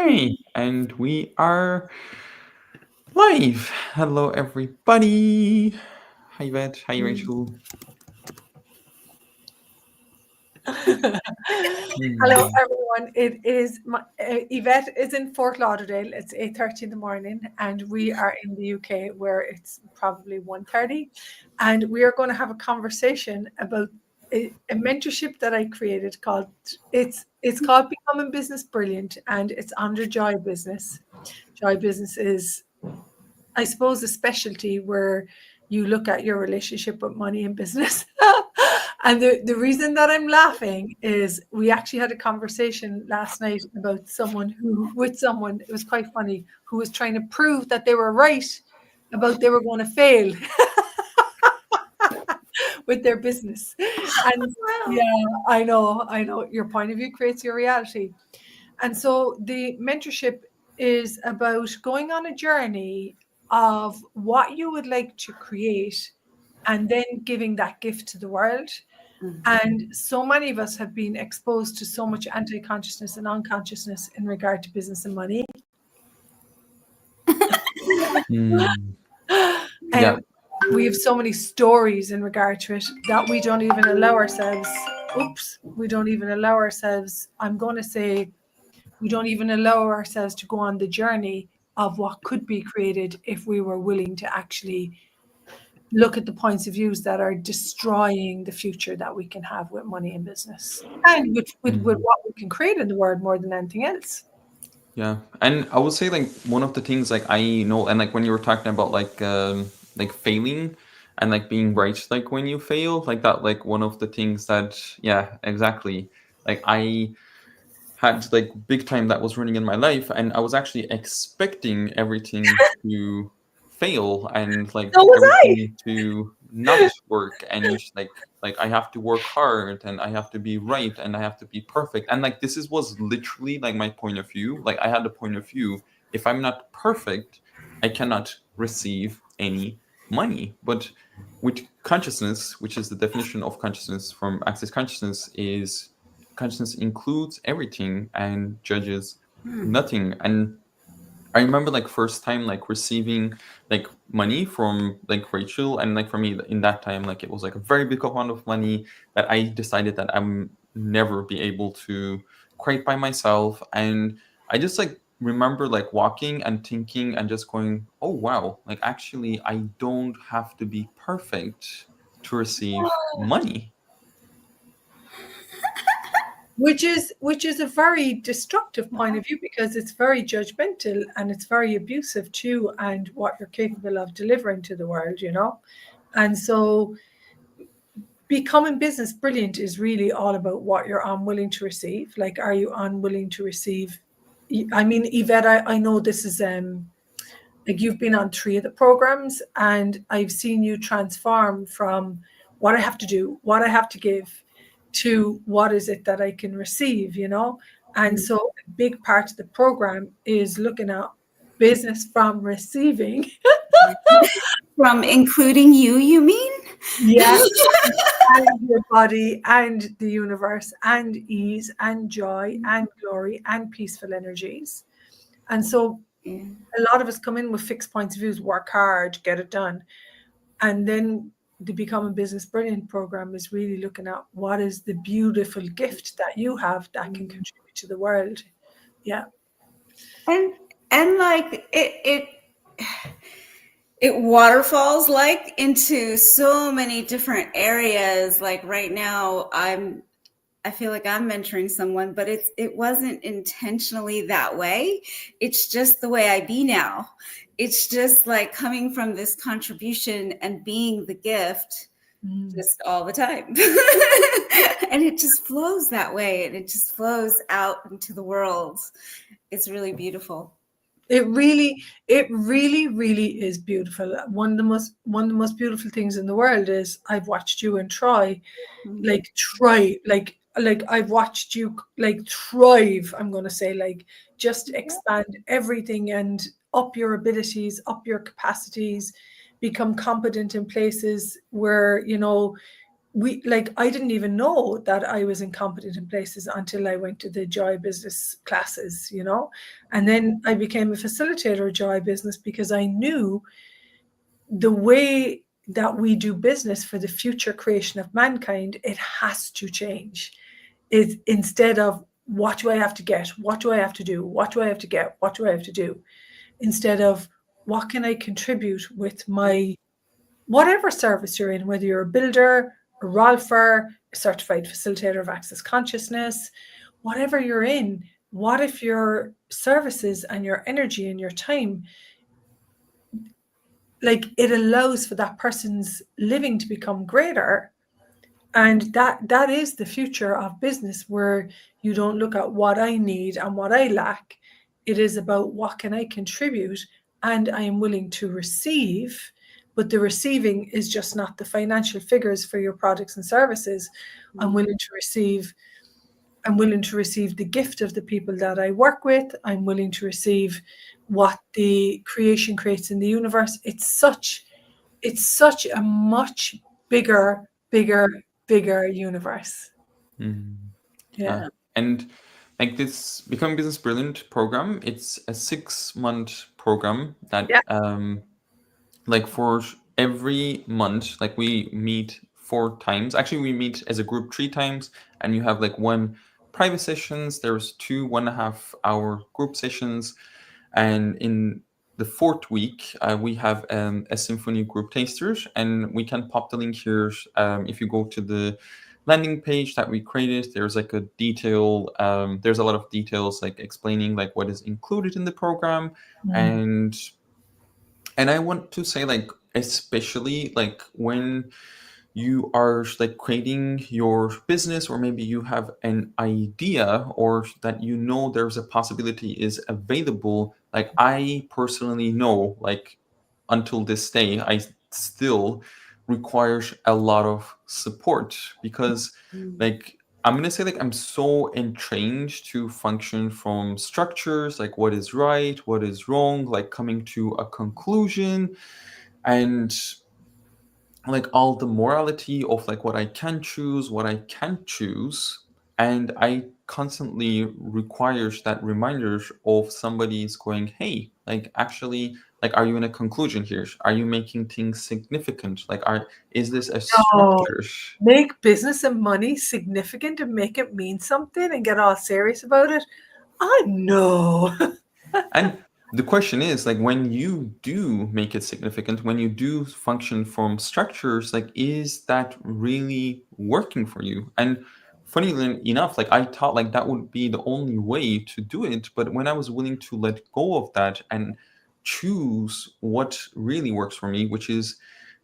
Hi, and we are live. Hello, everybody. Hi, Yvette. Hi, Rachel. Hello, Hmm. everyone. It is Yvette is in Fort Lauderdale. It's 8:30 in the morning, and we are in the UK where it's probably 1:30, and we are going to have a conversation about a mentorship that I created called it's called Becoming Business Brilliant, and it's under Joy Business. Joy Business is, I suppose, a specialty where you look at your relationship with money and business. And the reason that I'm laughing is we actually had a conversation last night about someone, it was quite funny, who was trying to prove that they were right about they were going to fail with their business. And Wow. yeah, I know your point of view creates your reality. And so the mentorship is about going on a journey of what you would like to create and then giving that gift to the world. And so many of us have been exposed to so much anti consciousness and unconsciousness in regard to business and money. Hmm. And Yeah. we have so many stories in regard to it that we don't even allow ourselves, we don't even allow ourselves, I'm going to say, we don't even allow ourselves to go on the journey of what could be created if we were willing to actually look at the points of views that are destroying the future that we can have with money and business and with Hmm. what we can create in the world more than anything else. Yeah. And I would say like one of the things like I know, and like when you were talking about like failing and like being right, like when you fail, like that, like one of the things that, yeah, exactly. Like I had like big time that was running in my life, and I was actually expecting everything to fail and like So was I. everything to not work, and like I have to work hard and I have to be right and I have to be perfect, and like this is was literally like my point of view. Like I had the point of view, if I'm not perfect, I cannot receive any money. But with consciousness, which is the definition of consciousness from Access Consciousness, is consciousness includes everything and judges nothing. And I remember like first time like receiving like money from like Rachel, and like for me in that time like it was like a very big amount of money that I decided that I'm never be able to create by myself. And I just like remember like walking and thinking and just going, oh wow, like actually I don't have to be perfect to receive money. Which is a very destructive point of view because it's very judgmental and it's very abusive too, and what you're capable of delivering to the world. And so becoming business brilliant is really all about what you're unwilling to receive. Like, are you unwilling to receive? I mean, Yvette, I know this is like you've been on 3 of the programs, and I've seen you transform from what I have to do, what I have to give, to what is it that I can receive. And so a big part of the program is looking at business from receiving. From including you mean? Yeah. And your body and the universe and ease and joy and glory and peaceful energies. And so Yeah. a lot of us come in with fixed points of views, work hard, get it done. And then the Become a Business Brilliant program is really looking at what is the beautiful gift that you have that can contribute to the world. Yeah. And like it waterfalls like into so many different areas. Like right now I feel like I'm mentoring someone, but it wasn't intentionally that way. It's just the way I be now. It's just like coming from this contribution and being the gift just all the time. And it just flows that way, and it just flows out into the world. It's really beautiful. It really is beautiful. One of the most beautiful things in the world is I've watched you and Troy like I've watched you like thrive. I'm going to say, like, just expand everything and up your abilities, up your capacities, become competent in places where I didn't even know that I was incompetent in places until I went to the Joy Business classes, you know, and then I became a facilitator of Joy Business because I knew the way that we do business for the future creation of mankind, it has to change. It, instead of what do I have to get, what do I have to do, what do I have to get, what do I have to do, instead of what can I contribute with my whatever service you're in, whether you're a builder, a Rolfer, a certified facilitator of access consciousness, whatever you're in, what if your services and your energy and your time, like it allows for that person's living to become greater. And that is the future of business, where you don't look at what I need and what I lack. It is about what can I contribute, and I am willing to receive. But the receiving is just not the financial figures for your products and services. I'm willing to receive the gift of the people that I work with. I'm willing to receive what the creation creates in the universe. It's such a much bigger universe. Mhm. Yeah. And like this Becoming Business Brilliant program, it's a 6-month program that like for every month, like we meet 4 times. Actually, we meet as a group 3 times, and you have like 1 private sessions. There's 2 1.5 hour group sessions, and in the 4th week, we have a symphony group tasters, and we can pop the link here. If you go to the landing page that we created, there's like a detail. There's a lot of details like explaining like what is included in the program, and I want to say, like, especially like when you are like creating your business, or maybe you have an idea, or that you know there's a possibility is available. Like I personally know, like until this day, I still requires a lot of support, because like I'm gonna say, like I'm so entrained to function from structures, like what is right, what is wrong, like coming to a conclusion, and like all the morality of like what I can choose, what I can't choose. And I constantly requires that reminders of somebody's going, hey, like actually, like are you in a conclusion here? Are you making things significant? Like is this a No, structure? make business and money significant and make it mean something and get all serious about it. I know. And the question is, like, when you do make it significant, when you do function from structures, like, is that really working for you? And funnily enough, like, I thought like that would be the only way to do it. But when I was willing to let go of that and choose what really works for me, which is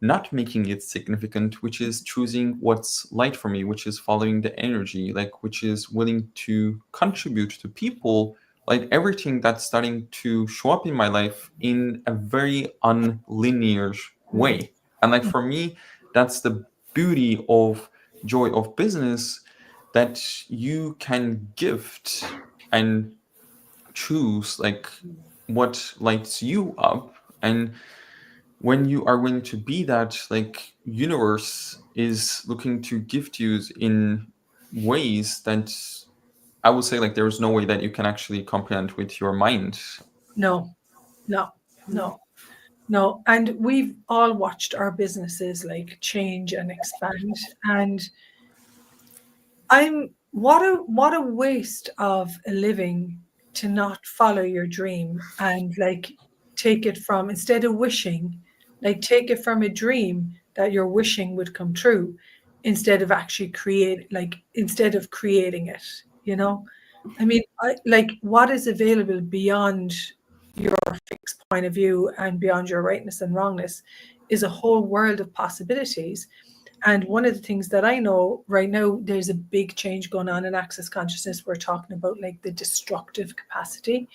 not making it significant, which is choosing what's light for me, which is following the energy, like, which is willing to contribute to people, like everything that's starting to show up in my life in a very unlinear way. And like for me, that's the beauty of Joy of Business, that you can gift and choose like what lights you up. And when you are willing to be that, like universe is looking to gift you in ways that I would say like there's no way that you can actually comprehend with your mind. No. And we've all watched our businesses like change and expand. And what a waste of a living to not follow your dream and like take it from, instead of wishing, like take it from a dream that you're wishing would come true, instead of actually instead of creating it, you know? I mean, like what is available beyond your fixed point of view and beyond your rightness and wrongness is a whole world of possibilities. And one of the things that I know right now, there's a big change going on in access consciousness. We're talking about like the destructive capacity,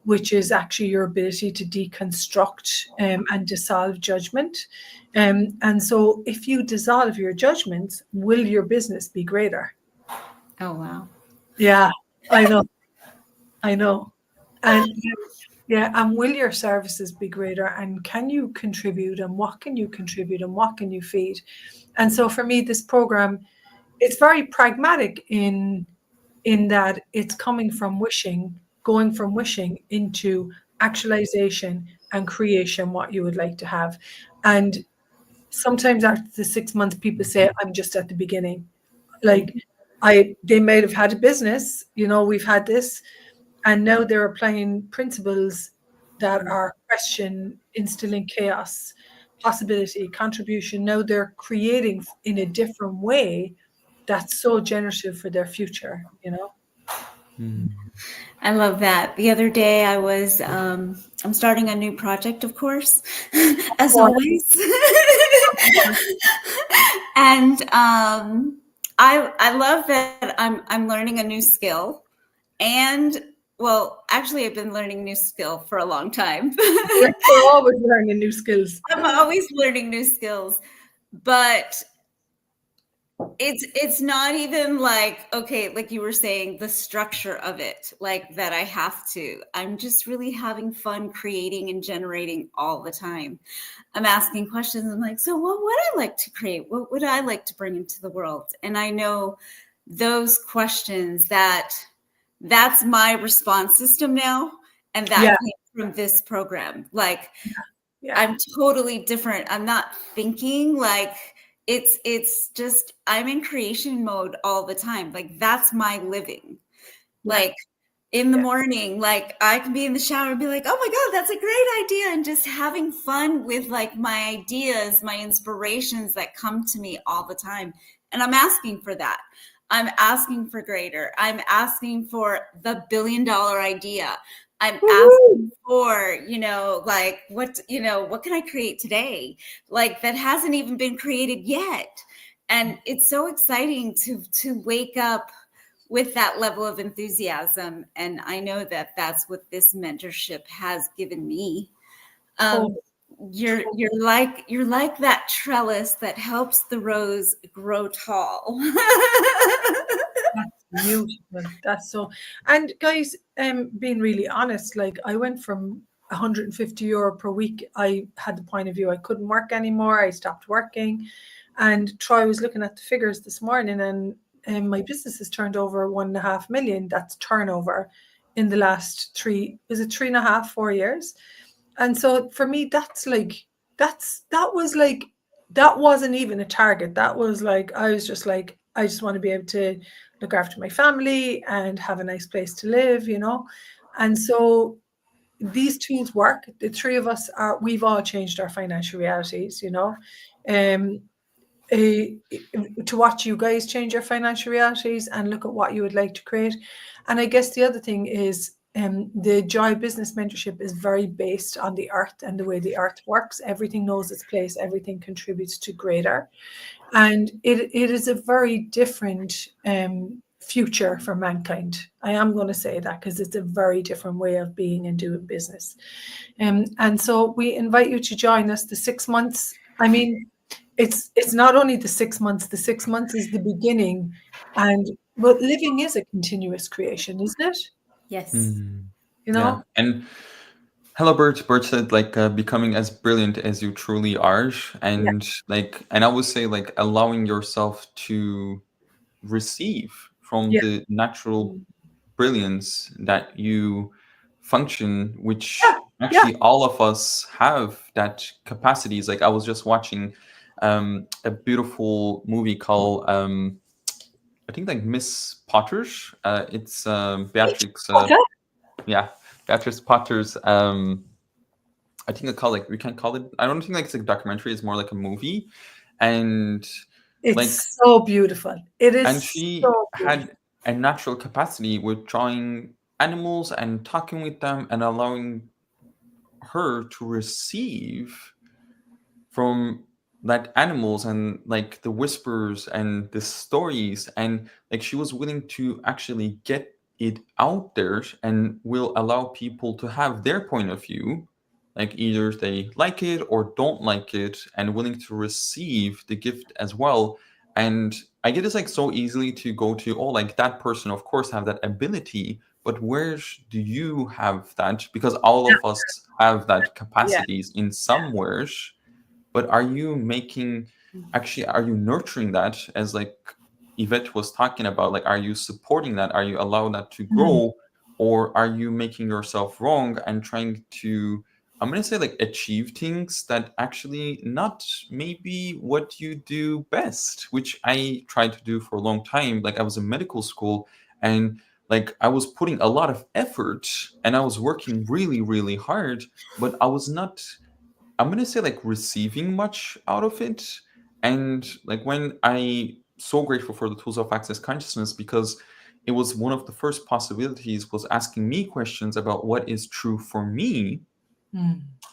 which is actually your ability to deconstruct and dissolve judgment. And so if you dissolve your judgments, will your business be greater? Oh, wow. Yeah, I know. And Yeah, and will your services be greater? And can you contribute? And what can you contribute? And what can you feed? And so for me, this program, it's very pragmatic in that it's coming from wishing, going from wishing into actualization and creation what you would like to have. And sometimes after the 6 months, people say, I'm just at the beginning. Like they might have had a business, we've had this, and now they're applying principles that are question, instilling chaos, possibility, contribution. Now they're creating in a different way that's so generative for their future. I love that. The other day I was, I'm starting a new project, of course, as always. And I love that I'm learning a new skill. And well, actually, I've been learning new skill for a long time. We're always learning new skills. I'm always learning new skills, but it's not even like, okay, like you were saying, the structure of it, like that I have to. I'm just really having fun creating and generating all the time. I'm asking questions. I'm like, so what would I like to create? What would I like to bring into the world? And I know those questions, that's my response system now. And that came from this program. Like, I'm totally different. I'm not thinking like, it's just, I'm in creation mode all the time. Like that's my living. Like in the morning, like I can be in the shower and be like, oh my God, that's a great idea. And just having fun with like my ideas, my inspirations that come to me all the time. And I'm asking for that. I'm asking for greater. I'm asking for the $1 billion idea. I'm asking for, like what can I create today? Like that hasn't even been created yet. And it's so exciting to wake up with that level of enthusiasm. And I know that that's what this mentorship has given me. You're like that trellis that helps the rose grow tall. That's beautiful. That's so. And guys, being really honest, like I went from €150 per week. I had the point of view I couldn't work anymore. I stopped working, and Troy was looking at the figures this morning, and my business has turned over 1.5 million. That's turnover in the last 3.5, 4 years. And so for me, that wasn't even a target. That was like, I was just like, I just want to be able to look after my family and have a nice place to live, And so these tools work. The three of us we've all changed our financial realities, to watch you guys change your financial realities and look at what you would like to create. And I guess the other thing is the Joy Business Mentorship is very based on the earth and the way the earth works. Everything knows its place. Everything contributes to greater. And it is a very different future for mankind. I am going to say that because it's a very different way of being and doing business. And so we invite you to join us the 6 months. I mean, it's not only the 6 months. The 6 months is the beginning. But living is a continuous creation, isn't it? Yes. Yeah. And hello, Bert. Bert said like becoming as brilliant as you truly are, and and I would say like allowing yourself to receive from the natural brilliance that you function, which actually all of us have that capacities. Like I was just watching a beautiful movie called I think like Miss Potter's. It's Beatrix. Beatrix Potter's. I think we can't call it. I don't think like it's a documentary. It's more like a movie, and it's so beautiful. It is. And she had a natural capacity with drawing animals and talking with them and allowing her to receive from like animals and like the whispers and the stories, and like she was willing to actually get it out there and will allow people to have their point of view, like either they like it or don't like it, and willing to receive the gift as well. And I get it's like so easily to go to, oh, like that person of course have that ability, but where do you have that? Because all of us have that capacities in somewhere, but are you are you nurturing that, as like Yvette was talking about? Like, are you supporting that? Are you allowing that to grow? Or are you making yourself wrong and trying to, I'm going to say, like, achieve things that actually not maybe what you do best, which I tried to do for a long time. Like, I was in medical school, and like I was putting a lot of effort and I was working really, really hard, but I was not, I'm going to say, like, receiving much out of it. And like, when I so grateful for the tools of Access Consciousness, because it was one of the first possibilities was asking me questions about what is true for me.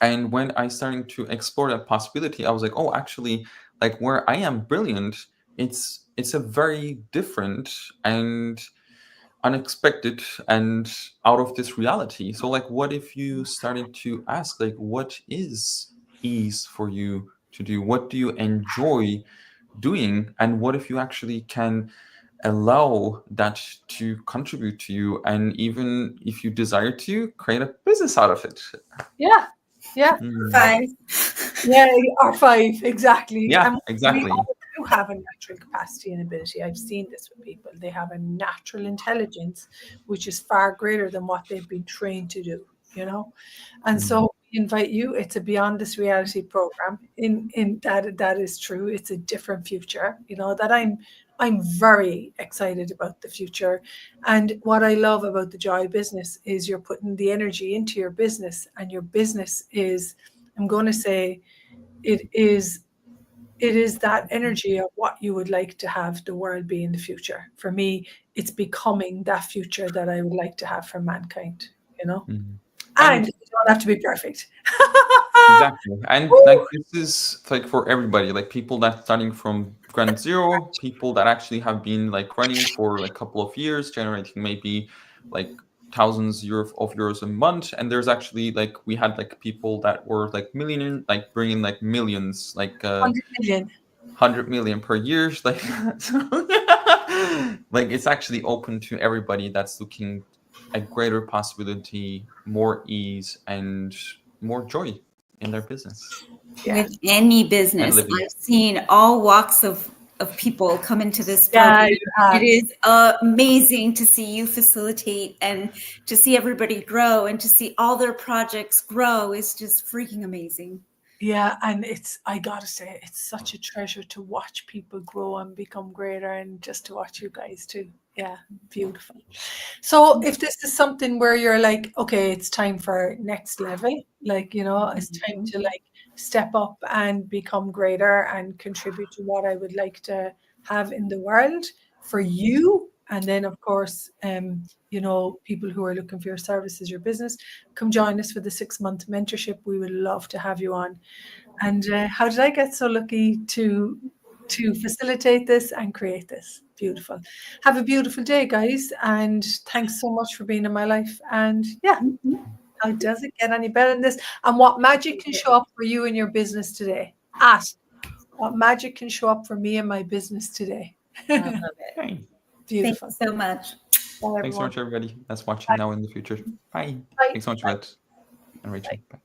And when I started to explore that possibility, I was like, oh, actually, like, where I am brilliant, it's a very different and unexpected and out of this reality. So like, what if you started to ask, like, what is ease for you to do? What do you enjoy doing? And what if you actually can allow that to contribute to you, and even if you desire to create a business out of it? Yeah. Five. Yeah, or 5, exactly. Yeah, And exactly. we all do have a natural capacity and ability. I've seen this with people. They have a natural intelligence which is far greater than what they've been trained to do, you know. And so we invite you. It's a Beyond This Reality program. In that is true. It's a different future, you know, that I'm very excited about the future. And what I love about the Joy business is you're putting the energy into your business, and your business is, I'm going to say, it is that energy of what you would like to have the world be in the future. For me, it's becoming that future that I would like to have for mankind, you know. And you don't have to be perfect. Exactly. And like, this is like for everybody, like people that starting from ground zero, people that actually have been like running for like a couple of years, generating maybe like thousands of euros a month. And there's actually, like, we had like people that were like millionaire, like bringing like millions, like 100 million. 100 million per year. Like, like, it's actually open to everybody that's looking at greater possibility, more ease, and more joy in their business. With any business. I've seen all walks of people come into this program. It is amazing to see you facilitate and to see everybody grow and to see all their projects grow. Is just freaking amazing. Yeah, and I gotta say, it's such a treasure to watch people grow and become greater, and just to watch you guys too. Yeah, beautiful. So if this is something where you're like, okay, it's time for next level, like, you know, it's time to like step up and become greater and contribute to what I would like to have in the world for you. And then, of course, you know, people who are looking for your services, your business, come join us for the 6-month mentorship. We would love to have you on. And how did I get so lucky to facilitate this and create this? Beautiful. Have a beautiful day, guys. And thanks so much for being in my life. And yeah, how does it get any better than this? And what magic can show up for you in your business today? Ask what magic can show up for me in my business today. I love it. Beautiful. Thank you so much. Bye, Thanks so much, everybody that's watching now in the future. Bye. Thanks so much, Matt and Rachel. Bye.